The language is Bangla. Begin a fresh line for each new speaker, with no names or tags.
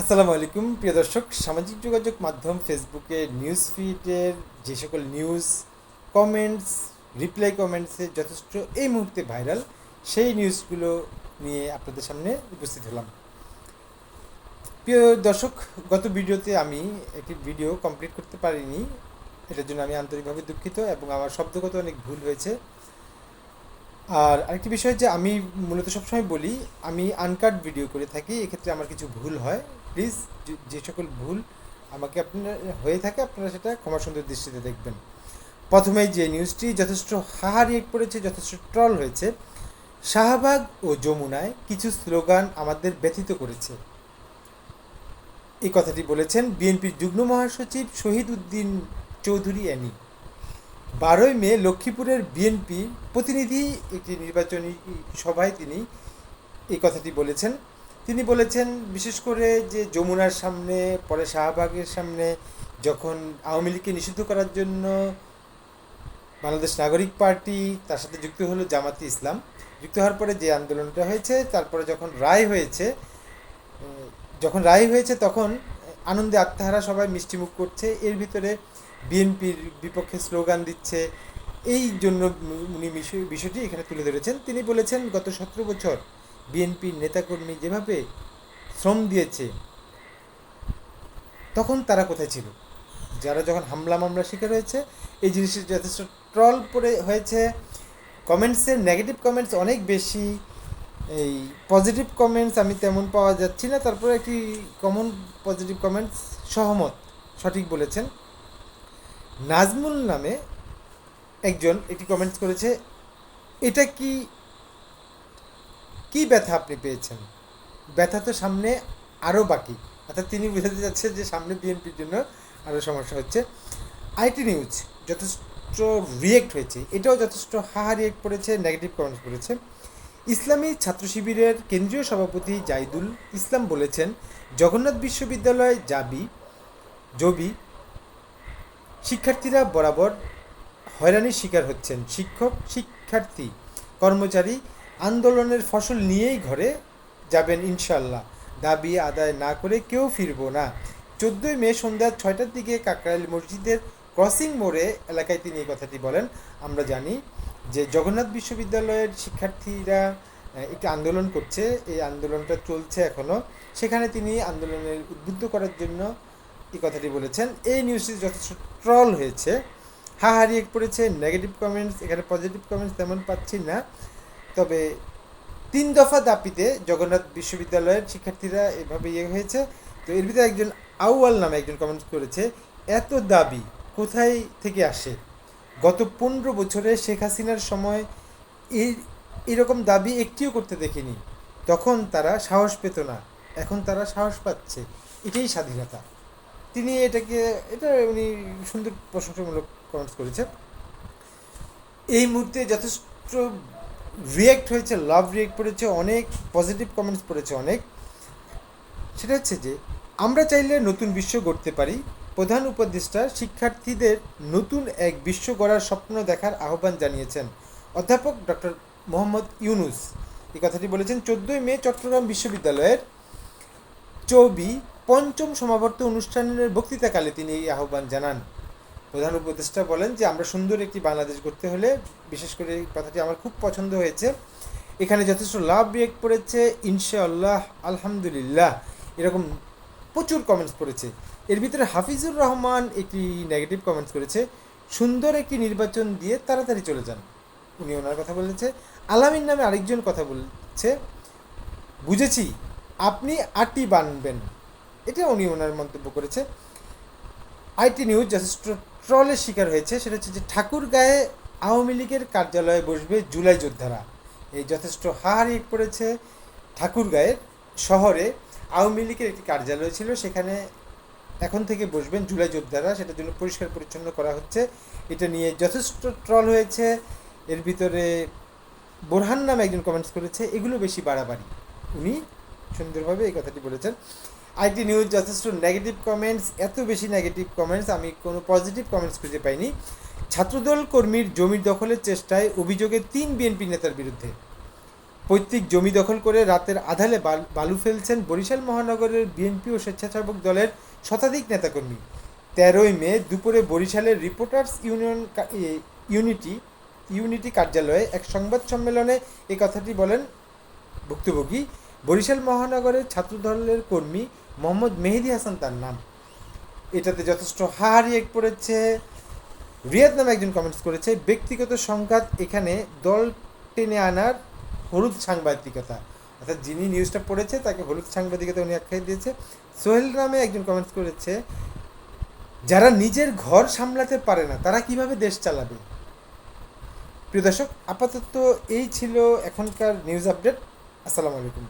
আসসালামু আলাইকুম প্রিয় দর্শক। সামাজিক যোগাযোগ মাধ্যম ফেসবুকে নিউজ ফিডের যে সকল নিউজ কমেন্টস, রিপ্লাই কমেন্টসে যথেষ্ট এই মুহূর্তে ভাইরাল, সেই নিউজগুলো নিয়ে আপনাদের সামনে উপস্থিত হলাম। প্রিয় দর্শক, গত ভিডিওতে আমি একটি ভিডিও কমপ্লিট করতে পারিনি, এটার জন্য আমি আন্তরিকভাবে দুঃখিত এবং আমার শব্দগত অনেক ভুল হয়েছে। আর আরেকটি বিষয় যে আমি মূলত সবসময় বলি আমি আনকাট ভিডিও করে থাকি, এক্ষেত্রে আমার কিছু ভুল হয়। প্লিজ যে সকল ভুল আমাকে আপনার হয়ে থাকে আপনারা সেটা ক্ষমা সুন্দর দৃষ্টিতে দেখবেন। প্রথমে যে নিউজটি যথেষ্ট হাহারিয়ে পড়েছে, যথেষ্ট ট্রল হয়েছে, শাহবাগ ও যমুনায় কিছু স্লোগান আমাদের ব্যথিত করেছে, এই কথাটি বলেছেন বিএনপির যুগ্ম মহাসচিব শহীদ উদ্দিন চৌধুরী অ্যানি। 12ই মে লক্ষ্মীপুরের বিএনপি প্রতিনিধি একটি নির্বাচনী সভায় তিনি এই কথাটি বলেছেন। তিনি বলেছেন বিশেষ করে যে যমুনার সামনে, পরে শাহবাগের সামনে যখন আওয়ামী লীগকে নিষিদ্ধ করার জন্য বাংলাদেশ নাগরিক পার্টি তার সাথে যুক্ত হলো জামাতে ইসলাম, যুক্ত হওয়ার পরে যে আন্দোলনটা হয়েছে, তারপরে যখন রায় হয়েছে তখন আনন্দে আত্মহারা সবাই মিষ্টিমুখ করছে, এর ভিতরে বিএনপির বিপক্ষে স্লোগান দিচ্ছে। এই জন্য উনি বিষয়টি এখানে তুলে ধরেছেন। তিনি বলেছেন গত 17 বছর বিএনপির নেতাকর্মী যেভাবে শ্রম দিয়েছে, তখন তারা কোথায় ছিল, যারা যখন হামলা মামলা শিকার হয়েছে। এই জিনিসটি যথেষ্ট ট্রল পড়ে হয়েছে। কমেন্টসের নেগেটিভ কমেন্টস অনেক বেশি, এই পজিটিভ কমেন্টস আমি তেমন পাওয়া যাচ্ছি না। তারপরে একটি কমন পজিটিভ কমেন্টস, সহমত, সঠিক বলেছেন। নাজমুল নামে একজন একটি কমেন্টস করেছে, এটা কি কি ব্যথা আপনি পেয়েছেন, ব্যথা তো সামনে আরও বাকি। অর্থাৎ তিনি বোঝাতে যাচ্ছে যে সামনে বিএনপির জন্য আরও সমস্যা হচ্ছে। আইটি নিউজ যথেষ্ট রিয়েক্ট হয়েছে, এটাও যথেষ্ট হাহা রিয়েক্ট করেছে, নেগেটিভ কমেন্টস করেছে। ইসলামী ছাত্র শিবিরের কেন্দ্রীয় সভাপতি জাইদুল ইসলাম বলেছেন জগন্নাথ বিশ্ববিদ্যালয় জবি শিক্ষার্থীরা বরাবর হয়রানির শিকার হচ্ছেন, শিক্ষক শিক্ষার্থী কর্মচারী আন্দোলনের ফসল নিয়েই ঘরে যাবেন ইনশাল্লাহ, দাবি আদায় না করে কেউ ফিরব না। 14ই মে সন্ধ্যা 6টার দিকে কাকরাইল মসজিদের ক্রসিং মোড়ে এলাকায় তিনি এই কথাটি বলেন। আমরা জানি যে জগন্নাথ বিশ্ববিদ্যালয়ের শিক্ষার্থীরা একটি আন্দোলন করছে, এই আন্দোলনটা চলছে এখনও, সেখানে তিনি আন্দোলনের উদ্বুদ্ধ করার জন্য এই কথাটি বলেছেন। এই নিউজটি যথেষ্ট ট্রল হয়েছে, হাহারিয়ে পড়েছে, নেগেটিভ কমেন্টস, এখানে পজিটিভ কমেন্টস তেমন পাচ্ছি না। তবে 3 দফা দাবিতে জগন্নাথ বিশ্ববিদ্যালয়ের শিক্ষার্থীরা এভাবে হয়েছে। তো এর ভিতরে একজন আউয়াল নামে একজন কমেন্টস করেছে, এত দাবি কোথায় থেকে আসে, গত 15 বছরে শেখ হাসিনার সময় এই এরকম দাবি একটিও করতে দেখিনি, তখন তারা সাহস পেত না, এখন তারা সাহস পাচ্ছে, এটাই স্বাধীনতা। এটা উনি সুন্দর প্রশংসামূলক কমেন্টস করেছে। এই মুহূর্তে যথেষ্ট রিয়েক্ট হয়েছে, লাভ রিয়েক্ট পড়েছে, অনেক পজিটিভ কমেন্টস পড়েছে অনেক। সেটা হচ্ছে যে আমরা চাইলে নতুন বিশ্ব গড়তে পারি, প্রধান উপদেষ্টা শিক্ষার্থীদের নতুন এক বিশ্ব গড়ার স্বপ্ন দেখার আহ্বান জানিয়েছেন অধ্যাপক ডক্টর মোহাম্মদ ইউনুস। এই কথাটি বলেছেন 14ই মে চট্টগ্রাম বিশ্ববিদ্যালয়ের চবি পঞ্চম সমাবর্তন অনুষ্ঠানের বক্তৃতাকালে তিনি এই আহ্বান জানান। প্রধান উপদেষ্টা বলেন যে আমরা সুন্দর একটি বাংলাদেশ গড়তে হলে, বিশেষ করে এই কথাটি আমার খুব পছন্দ হয়েছে, এখানে যথেষ্ট লাভ রিয়েক্ট পড়েছে, ইনশাআল্লাহ, আলহামদুলিল্লাহ, এরকম প্রচুর কমেন্টস পড়েছে। এর ভিতরে হাফিজুর রহমান একটি নেগেটিভ কমেন্টস করেছে, সুন্দর একটি নির্বাচন দিয়ে তাড়াতাড়ি চলে যান, উনি ওনার কথা বলেছে। আলামিন নামে আরেকজন কথা বলছে, বুঝেছি আপনি আটি বানবেন, এটা উনি ওনার মন্তব্য করেছে। আইটি নিউজ যথেষ্ট ট্রলের শিকার হয়েছে, সেটা হচ্ছে যে ঠাকুরগাঁয়ে আওয়ামী লীগের কার্যালয়ে বসবে জুলাই যোদ্ধারা, এই যথেষ্ট হাহারিয়ে পড়েছে। ঠাকুরগাঁয়ের শহরে আওয়ামী লীগের একটি কার্যালয় ছিল, সেখানে এখন থেকে বসবেন জুলাই যোদ্ধারা, সেটার জন্য পরিষ্কার পরিচ্ছন্ন করা হচ্ছে, এটা নিয়ে যথেষ্ট ট্রল হয়েছে। এর ভিতরে বোরহান নামে একজন কমেন্টস করেছে, এগুলো বেশি বাড়াবাড়ি, উনি সুন্দরভাবে এই কথাটি বলেছেন। আইটি নিউজ যথেষ্ট নেগেটিভ কমেন্টস, এত বেশি নেগেটিভ কমেন্টস আমি কোনো পজিটিভ কমেন্টস খুঁজে পাইনি। ছাত্রদল কর্মীর জমির দখলের চেষ্টায় অভিযোগে 3 বিএনপি নেতার বিরুদ্ধে, পৈতৃক জমি দখল করে রাতের আধারে বালু ফেলছেন বরিশাল মহানগরের বিএনপি ও স্বেচ্ছাসেবক দলের শতাধিক নেতাকর্মী। 13ই মে দুপুরে বরিশালের রিপোর্টার্স ইউনিটি কার্যালয়ে এক সংবাদ সম্মেলনে এ কথাটি বলেন ভুক্তভোগী। বরিশাল মহানগরের ছাত্রদলের কর্মী মোহাম্মদ মেহেদী হাসান তার নাম। এটাতে যথেষ্ট হাহারি এক পড়েছে। রিয়াদ নামে একজন কমেন্টস করেছে, ব্যক্তিগত সংঘাত এখানে দল টেনে আনার হলুদ সাংবাদিকতা। অর্থাৎ যিনি নিউজটা পড়েছে তাকে হলুদ সাংবাদিকতা উনি আখ্যায়িত দিয়েছে। সোহেল নামে একজন কমেন্টস করেছে, যারা নিজের ঘর সামলাতে পারে না তারা কিভাবে দেশ চালাবে। প্রিয় দর্শক, আপাতত এই ছিল এখনকার নিউজ আপডেট। আসসালামু আলাইকুম।